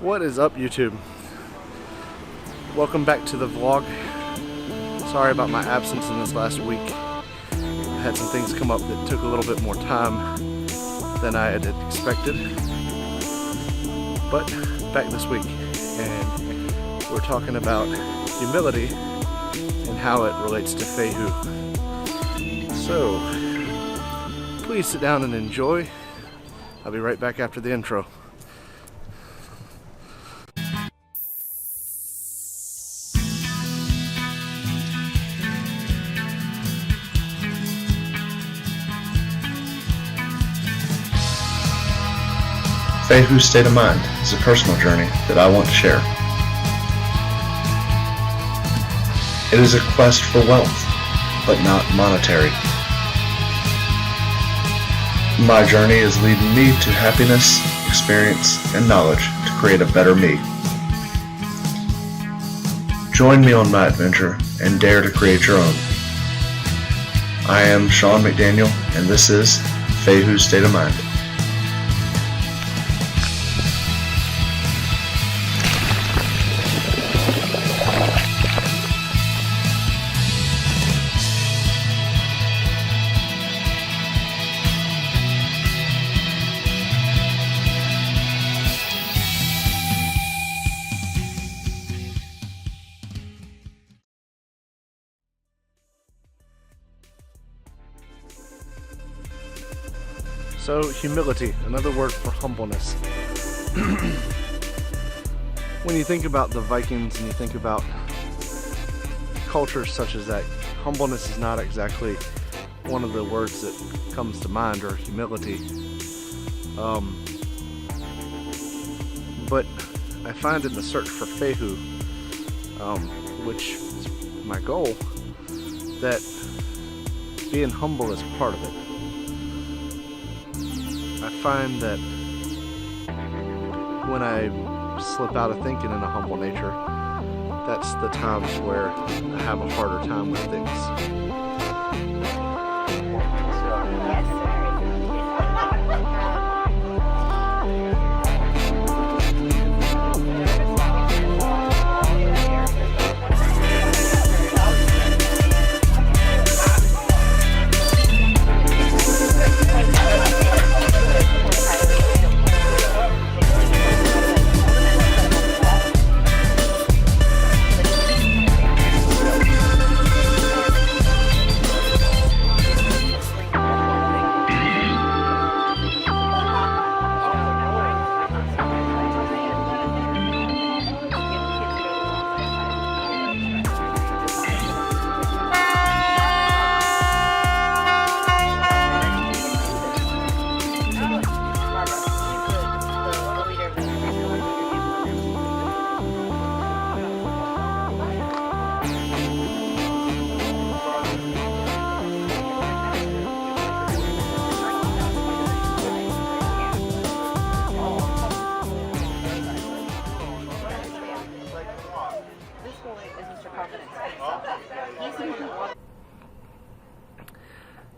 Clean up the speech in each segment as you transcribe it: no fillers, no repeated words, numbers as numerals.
What is up, YouTube? Welcome back to the vlog. Sorry about my absence in this last week. I had some things come up that took a little bit more time than I had expected. But back this week, and we're talking about humility and how it relates to Fehu. So, please sit down and enjoy. I'll be right back after the intro. Fehu's state of mind is a personal journey that I want to share. It is a quest for wealth, but not monetary. My journey is leading me to happiness, experience, and knowledge to create a better me. Join me on my adventure and dare to create your own. I am Sean McDaniel, and this is Fehu's State of Mind. So, humility, another word for humbleness. When you think about the Vikings and you think about cultures such as that, humbleness is not exactly one of the words that comes to mind, or humility. But I find in the search for Fehu, which is my goal, that being humble is part of it. I find that when I slip out of thinking in a humble nature, that's the times where I have a harder time with things.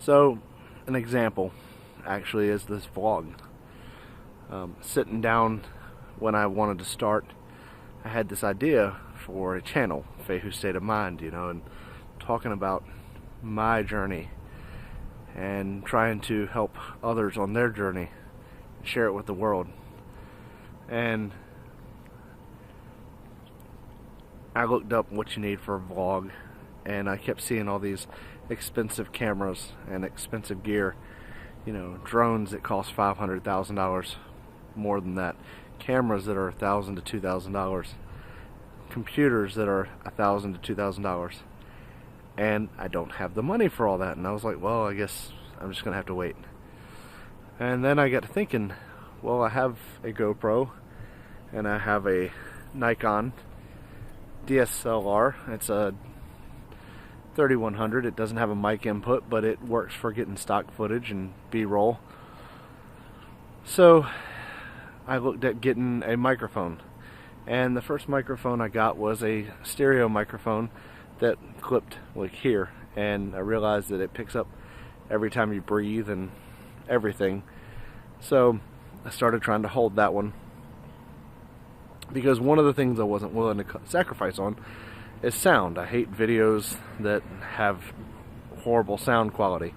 So, an example actually is this vlog. Sitting down when I wanted to start, I had this idea for a channel, Fehu's State of Mind, and talking about my journey and trying to help others on their journey, share it with the world. And I looked up what you need for a vlog, and I kept seeing all these expensive cameras and expensive gear, drones that cost $500,000, more than that, cameras that are $1,000 to $2,000, computers that are $1,000 to $2,000, and I don't have the money for all that. And I was like, well, I guess I'm just gonna have to wait. And then I got to thinking, well, I have a GoPro and I have a Nikon DSLR. It's a 3100. It doesn't have a mic input, but it works for getting stock footage and B-roll. So I looked at getting a microphone, and the first microphone I got was a stereo microphone that clipped like here, and I realized that it picks up every time you breathe and everything. So I started trying to hold that one because one of the things I wasn't willing to sacrifice on is sound. I hate videos that have horrible sound quality.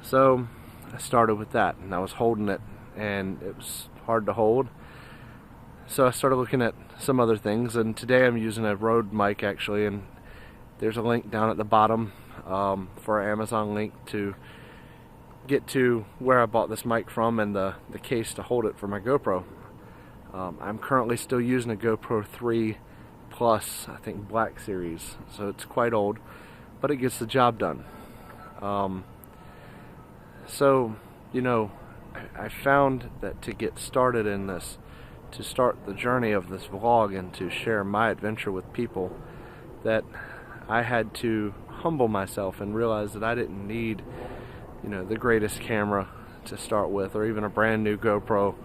So I started with that, and I was holding it, and it was hard to hold. So I started looking at some other things, and today I'm using a Rode mic actually, and there's a link down at the bottom for an Amazon link to get to where I bought this mic from and the case to hold it for my GoPro. I'm currently still using a GoPro 3 Plus, I think Black Series, so it's quite old, but it gets the job done. So, you know, I found that to get started in this, to start the journey of this vlog and to share my adventure with people, that I had to humble myself and realize that I didn't need, you know, the greatest camera to start with, or even a brand new GoPro.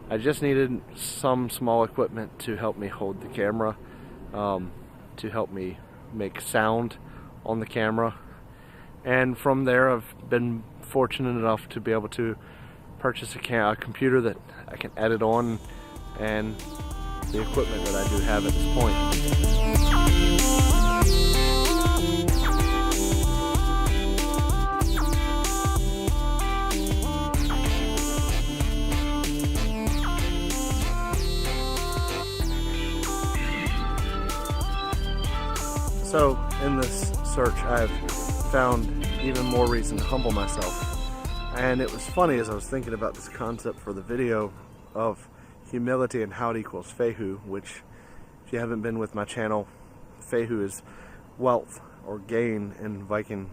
I just needed some small equipment to help me hold the camera, to help me make sound on the camera. And from there, I've been fortunate enough to be able to purchase a computer that I can edit on, and the equipment that I do have at this point. So in this search, I've found even more reason to humble myself. And it was funny as I was thinking about this concept for the video of humility and how it equals Fehu, which, if you haven't been with my channel, Fehu is wealth or gain in Viking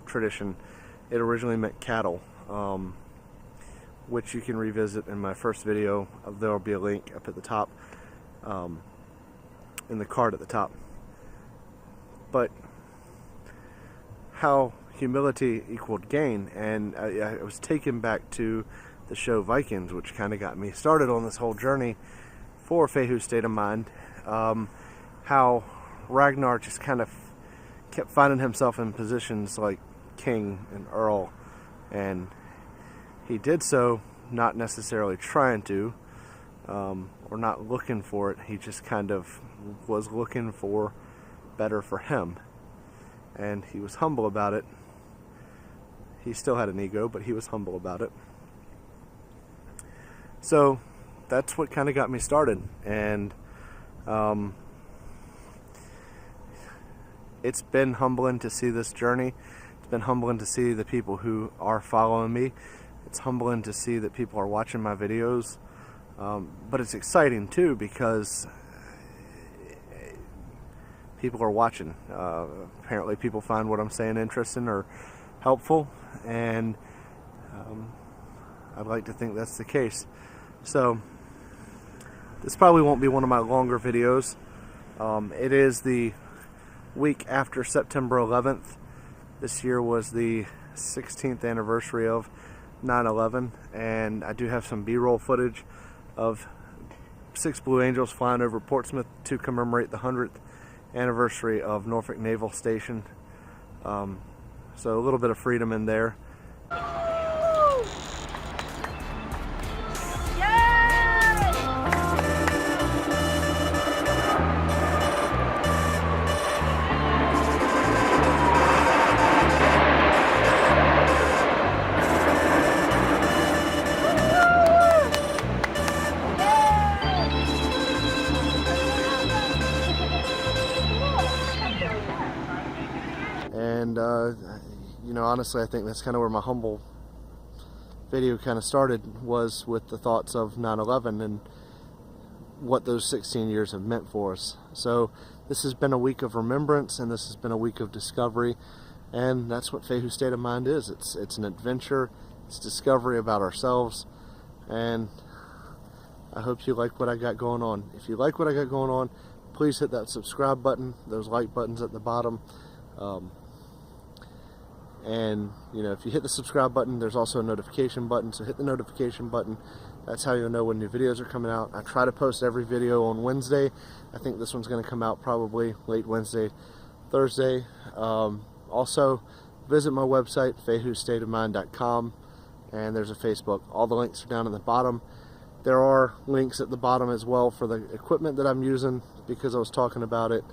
tradition. It originally meant cattle, which you can revisit in my first video. There will be a link up at the top, in the card at the top. But how humility equaled gain, and I was taken back to the show Vikings, which kind of got me started on this whole journey for Fehu's state of mind. How Ragnar just kind of kept finding himself in positions like king and earl, and he did so not necessarily trying to, or not looking for it. He just kind of was looking for better for him, and he was humble about it. He still had an ego, but he was humble about it. So that's what kind of got me started, and it's been humbling to see this journey. It's been humbling to see the people who are following me. It's humbling to see that people are watching my videos, but it's exciting too, because people are watching. Apparently people find what I'm saying interesting or helpful, and I'd like to think that's the case. So this probably won't be one of my longer videos. It is the week after September 11th. This year was the 16th anniversary of 9/11, and I do have some B-roll footage of 6 Blue Angels flying over Portsmouth to commemorate the 100th anniversary of Norfolk Naval Station. So a little bit of freedom in there. And you know, honestly, I think that's kind of where my humble video kind of started, was with the thoughts of 9/11 and what those 16 years have meant for us. So this has been a week of remembrance, and this has been a week of discovery, and that's what Fehu's state of mind is. It's an adventure, it's discovery about ourselves, and I hope you like what I got going on. If you like what I got going on, please hit that subscribe button, those like buttons at the bottom. And you know, if you hit the subscribe button, there's also a notification button, so hit the notification button. That's how you'll know when new videos are coming out. I try to post every video on Wednesday. I think this one's going to come out probably late Wednesday, Thursday. Also, visit my website, fehustateofmind.com, and there's a Facebook. All the links are down at the bottom. There are links at the bottom as well for the equipment that I'm using, because I was talking about it.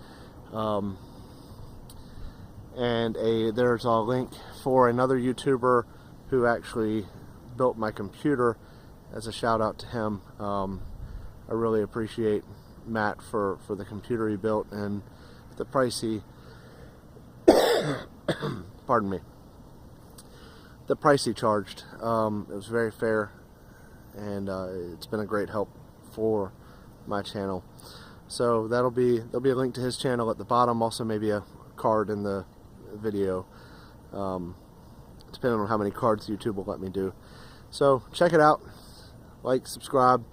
And there's a link for another YouTuber who actually built my computer, as a shout out to him. I really appreciate Matt for the computer he built and the price he pardon me, the price he charged. It was very fair, and it's been a great help for my channel. So there'll be a link to his channel at the bottom, also maybe a card in the video, depending on how many cards YouTube will let me do. So check it out, like, subscribe,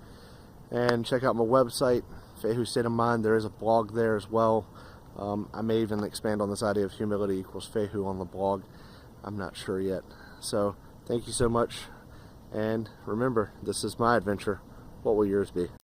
and check out my website, Fehu State of Mind. There is a blog there as well. I may even expand on this idea of humility equals Fehu on the blog. I'm not sure yet. So thank you so much, and remember, this is my adventure. What will yours be?